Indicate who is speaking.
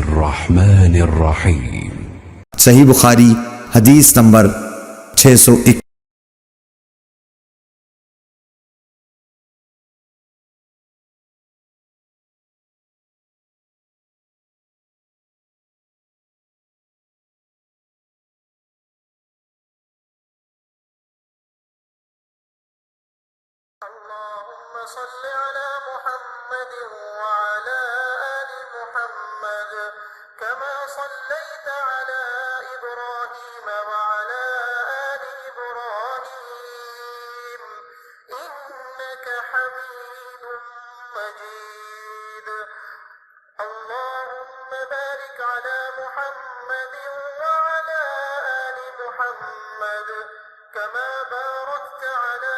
Speaker 1: बिस्मिल्लाहिर्रहमानिर्रहीम।
Speaker 2: सही बुखारी हदीस नंबर 601।
Speaker 3: अल्लाहुम्मा सल्लि अला मुहम्मद व अला आलि मुहम्मद कमा सल्लैता अला इब्राहीम व अला आलि इब्राहीम इन्नका हमीदुम मजीद। अल्लाहुम्मा बारिक अला मुहम्मद व अला आलि मुहम्मद कमा बारकता अला